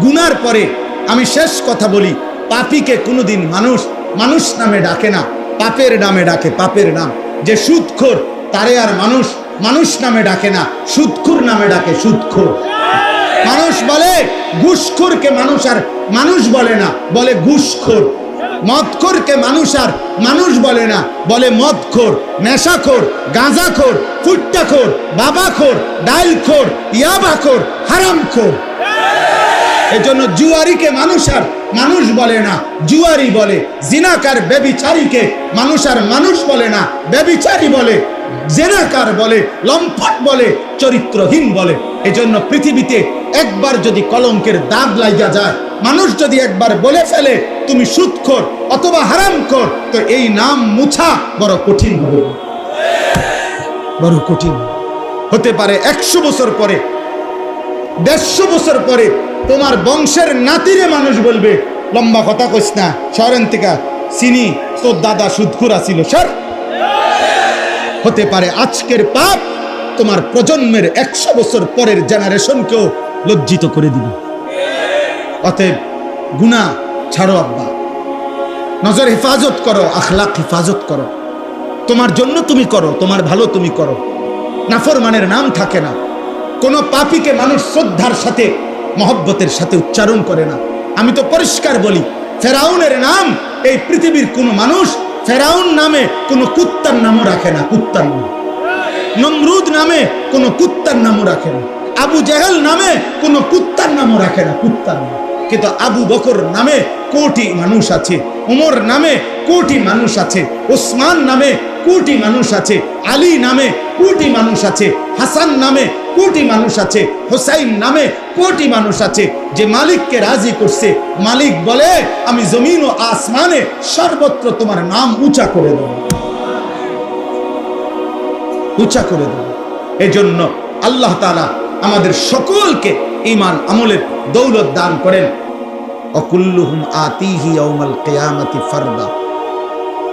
গুনার পরে আমি শেষ কথা বলি, পাপীকে কোনোদিন মানুষ মানুষ নামে ডাকে না, পাপের নামে ডাকে, পাপের নাম। যে সুদখোর তারে আর মানুষ মানুষ নামে ডাকে না, সুদখোর নামে ডাকে, সুদখোর। মানুষ বলে ঘুষখোরকে মানুষ আর মানুষ বলে না, বলে ঘুষখোর। মদখোরকে মানুষ আর মানুষ বলে না, বলে মদখোর, নেশাখোর, গাঁজাখোর, ফুট্টাখোর, বাবাখোর, ডাইলখোর, ইয়াবাখোর, হারামখোর। এজন্য জুয়ারিকে মানুষ আর মানুষ বলে না, জুয়ারি বলে। জিনাকার ব্যভিচারীকে মানুষ আর মানুষ বলে না, ব্যভিচারী বলে। জেনাকার বলে, লম্পট বলে, চরিত্রহীন বলে। এজন্য পৃথিবীতে একবার যদি কলঙ্কের দাগ লাগা যায়, মানুষ যদি একবার বলে ফেলে তুমি সুদখোর অথবা হারামখোর, তো এই নাম মুছা বড় কঠিন হবে, বড় কঠিন। হতে পারে 100 বছর পরে, 150 বছর পরে তোমার বংশের নাতিরে মানুষ বলবে লম্বা কথা কইস না, শহরের থেকে চিনি তোর দাদা সুদখুরা ছিল, সর। হতে পারে আজকের পাপ তোমার প্রজন্মের 100 বছর পরের জেনারেশনকেও লজ্জিত করে দিবে। অতএব গুনাহ ছাড়ো আব্বা, নজর হেফাজত করো, আখলাক হেফাজত করো। তোমার জন্য তুমি করো, তোমার ভালো তুমি করো। নাফরমানের নাম থাকে না। কোন পাপীকে মানুষ শ্রদ্ধার সাথে মহব্বতের সাথে উচ্চারণ করে না। আমি তো পরিষ্কার বলি, ফেরাউনের নাম এই পৃথিবীর কোন মানুষ ফেরাউন নামে কোন কুত্তার নামও রাখে না, কুত্তার নাম। নমরুদ নামে কোন কুত্তার নামও রাখে না। আবু জেহেল নামে কোন কুত্তার নামও রাখে না, কুত্তার নাম। কিন্তু আবু বকর নামে কোটি মানুষ আছে, উমর নামে কোটি মানুষ আছে, ওসমান নামে কোটি মানুষ আছে, আলী নামে কোটি মানুষ আছে, হাসান নামে কোটি মানুষ আছে, হোসাইন নামে কোটি মানুষ আছে। যে মালিককে রাজি করছে, মালিক বলে আমি জমিন ও আসমানে সর্বত্র তোমার নাম উঁচা করে দেব, উঁচা করে দেব। এজন্য আল্লাহ তাআলা আমাদের সকলকে ঈমান আমলের দৌলত দান করেন। অকুল্লুহুম আতিহি ইয়াউমাল কিয়ামাতি ফারদা।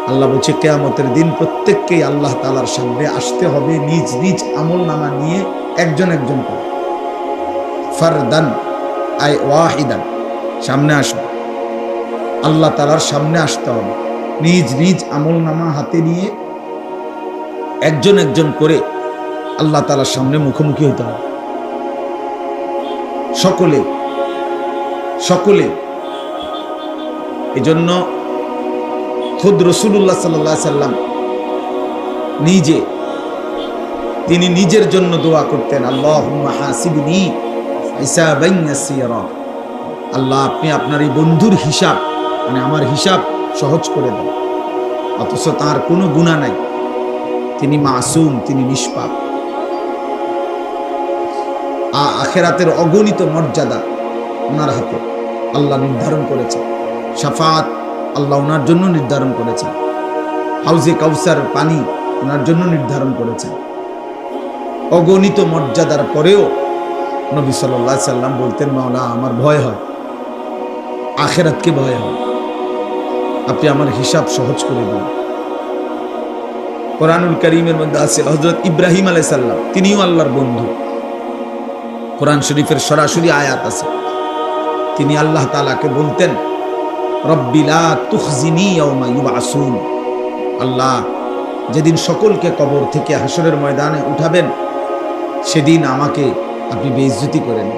আল্লাহ বলছে কিয়ামতের দিন প্রত্যেককেই আল্লাহ তাআলার সামনে আসতে হবে নিজ নিজ আমলনামা নিয়ে, একজন একজন করে। ফারদান আই ওয়াহিদান, সামনে আসবে, আল্লাহ তাআলার সামনে আসতে হবে নিজ নিজ আমলনামা হাতে নিয়ে, একজন একজন করে আল্লাহ তাআলার সামনে মুখোমুখি হতে হবে। সকলে সকলে। এজন্য খুদ রাসূলুল্লাহ সাল্লাল্লাহু আলাইহি সাল্লাম নিজে, তিনি নিজের জন্য দোয়া করতেন, আল্লাহুম্মা হাসিবনি হিসাবান ইয়াসীরা। আল্লাহ আপনি আপনার এই বন্ধুর হিসাব, মানে আমার হিসাব সহজ করে দেন। অথচ তার কোনো গুনাহ নাই, তিনি মাসুম, তিনি নিষ্পাপ। আখিরাতের অগণিত মর্যাদা ওনার হাতে আল্লাহ নির্ধারণ করেছেন। শাফাত আল্লাহ ওনার জন্য নির্ধারণ করেছেন। হাউজে কাউসার পানি ওনার জন্য নির্ধারণ করেছেন। অগণিত মর্যাদার পরেও নবী সাল্লাল্লাহু আলাইহি সাল্লাম বলতেন, মাওলা আমার ভয় হয়, আখিরাতকে ভয় হয়, আপনি আমার হিসাব সহজ করে দিন। কোরআনুল কারীমের মধ্যে আছে হযরত ইব্রাহিম আলাইহিস সালাম, তিনিও আল্লাহর বন্ধু। কোরআন শরীফের সরাসরি আয়াত আছে, তিনি আল্লাহ তাআলাকে বলতেন, রব্বি লা তুখজিনি ইয়াওমা ইউবআসুন। আল্লাহ যেদিন সকলকে কবর থেকে হাসরের ময়দানে উঠাবেন, সেদিন আমাকে আপনি বেইজ্জতি করেন।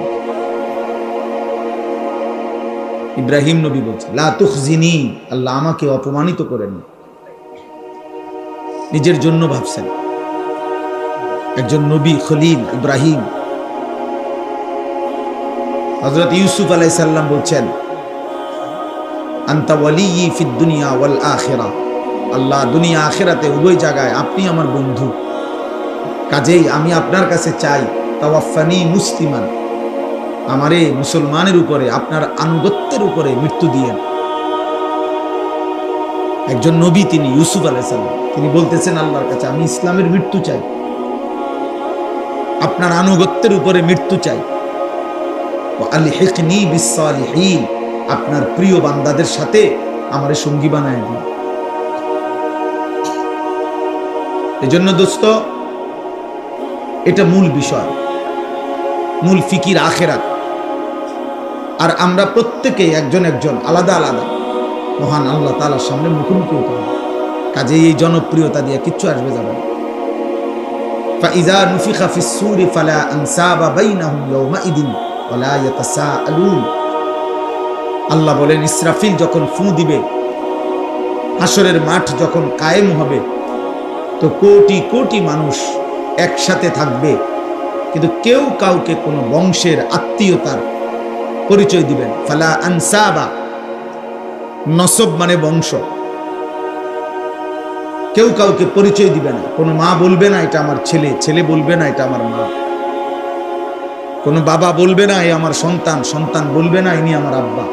ইব্রাহিম নবী বলছেন, লা তুখজিনি, আল্লাহ আমাকে অপমানিত করেন। নিজের জন্য ভাবছেন। একজন নবী খলিল ইব্রাহিম। হযরত ইউসুফ আলাইহিস সালাম বলছেন, আনতা ওয়ালিয়্যি ফিদ দুনিয়া ওয়াল আখিরাহ। আল্লাহ দুনিয়া আখিরাতে উভয় জায়গায় আপনি আমার বন্ধু, কাজেই আমি আপনার কাছে চাই তাওয়াফানি মুসলিমান, আমারে মুসলমানের উপরে আপনার আনুগত্যের উপরে মৃত্যু দিয়েন। একজন নবী তিনি ইউসুফ আলাইহিস সালাম, তিনি বলতেছেন আল্লাহর কাছে, আমি ইসলামের মৃত্যু চাই, আপনার আনুগত্যের উপরে মৃত্যু চাই। ওয়া আলহিকনি বিসসালিহিন, আপনার প্রিয় বান্দাদের সাথে আমারে সঙ্গী বানায় দিন। এজন্য দোস্ত, এটা মূল বিষয়, মূল ফিকির আখিরাত। আর আমরা প্রত্যেকে একজন একজন আলাদা আলাদা মহান আল্লাহ তাআলার সামনে মুখোমুখি হতে হবে। কাজেই এই জনপ্রিয়তা দিয়ে কিচ্ছু আসবে যাবে না। ফাইযা নুফিখা ফিস সূরি ফালা আনসাবা বাইনাহুম ইয়াওমাইদিন ওয়ালা ইয়াতাসাআলুন। আল্লাহ বলেন, ইসরাফিল যখন ফু দিবে, হাসরের মাঠ যখন কায়েম হবে, তো কোটি কোটি মানুষ একসাথে থাকবে, কিন্তু কেউ কাউকে কোনো বংশের আত্মীয়তার পরিচয় দিবেন। ফালা আনসাবা, নসব মানে বংশ, কেউ কাউকে পরিচয় দিবে না। কোনো মা বলবে না এটা আমার ছেলে, ছেলে বলবে না এটা আমার মা। কোনো বাবা বলবে না এ আমার সন্তান, সন্তান বলবে না ইনি আমার আব্বা।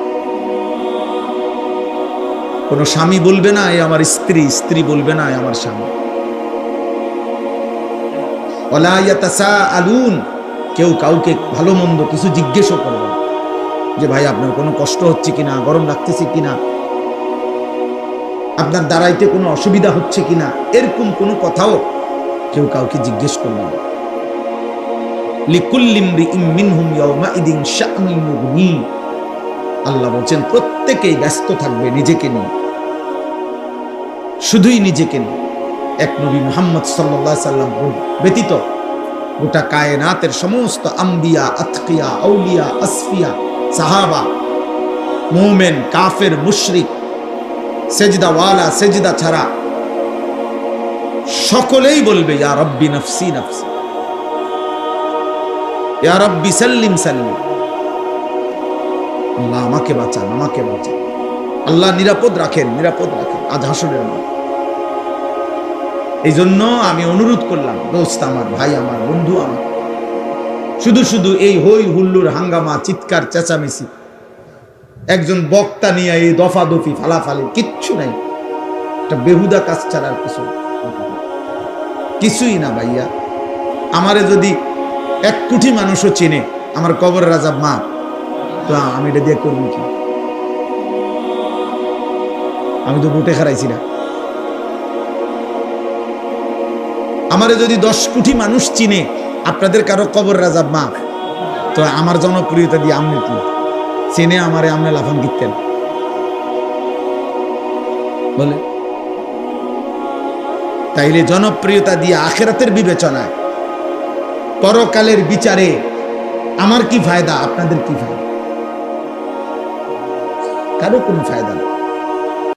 কোনো স্বামী বলবে না এ আমার স্ত্রী, স্ত্রী বলবে না এ আমার স্বামী। ওয়ালা ইয়াতাসাআলুন, কেউ কাউকে ভালো মন্দ কিছু জিজ্ঞেসও করবে না। যে ভাই আপনার কোনো কষ্ট হচ্ছে কিনা, গরম লাগতেছে কিনা, আপনার দাঁড়াইতে কোনো অসুবিধা হচ্ছে কিনা, এরকম কোনো কথাও কেউ কাউকে জিজ্ঞেস করবে না। লিকুল্লি ইমরিইম মিনহুম ইয়াওমাইদিন শাআনুন ইউগনি। আল্লাহ বলছেন প্রত্যেকেই ব্যস্ত থাকবে নিজেকে নিয়ে, শুধুই নিজেকে নিয়ে। এক নবী মুহাম্মদ সাল্লাল্লাহু আলাইহি সাল্লাম ব্যতীত গোটা কায়নাতের সমস্ত আম্বিয়া, আতকিয়া, আউলিয়া, আসফিয়া, সাহাবা, মুমিন, কাফের, মুশরিক, সেজদাওয়ালা, সেজদা ছাড়া সকলেই বলবে ইয়া রব্বি নফসি নফসি, ইয়া রব্বি সাল্লিম সাল্লিম। আল্লাহ আমাকে বাঁচান, আমাকে বাঁচান, আল্লাহ নিরাপদ রাখেন, নিরাপদ রাখেন আজ হাসরের মাঠে। এই জন্য আমি অনুরোধ করলাম, দোস্ত আমার, ভাই আমার, বন্ধু আমার, শুধু শুধু এই হই হুল্লুর হাঙ্গামা, চিৎকার চেঁচামেচি, একজন বক্তা নিয়ে এই দফাদফি ফালাফালি কিচ্ছু নাই। একটা বেহুদা কাজ ছাড়ার কিছুই না ভাইয়া। আমারে যদি 1 কোটি মানুষও চেনে, আমার কবরের আযাব মা, তো আমি এটা দিয়ে করবো কি? আমি তো বুটে খারাইছি না। আমারে যদি 10 কোটি মানুষ চিনে, আপনাদের কারো কবরের আযাব মা, তো আমার জনপ্রিয়তা দিয়ে আমনে কি চেনে আমারে, আমনে লাফান দিতেন বলে? তাইলে জনপ্রিয়তা দিয়ে আখিরাতের বিবেচনায়, পরকালের বিচারে আমার কি ফায়দা, আপনাদের কি ফায়দা? কারো কোনো ফায়দা নেই।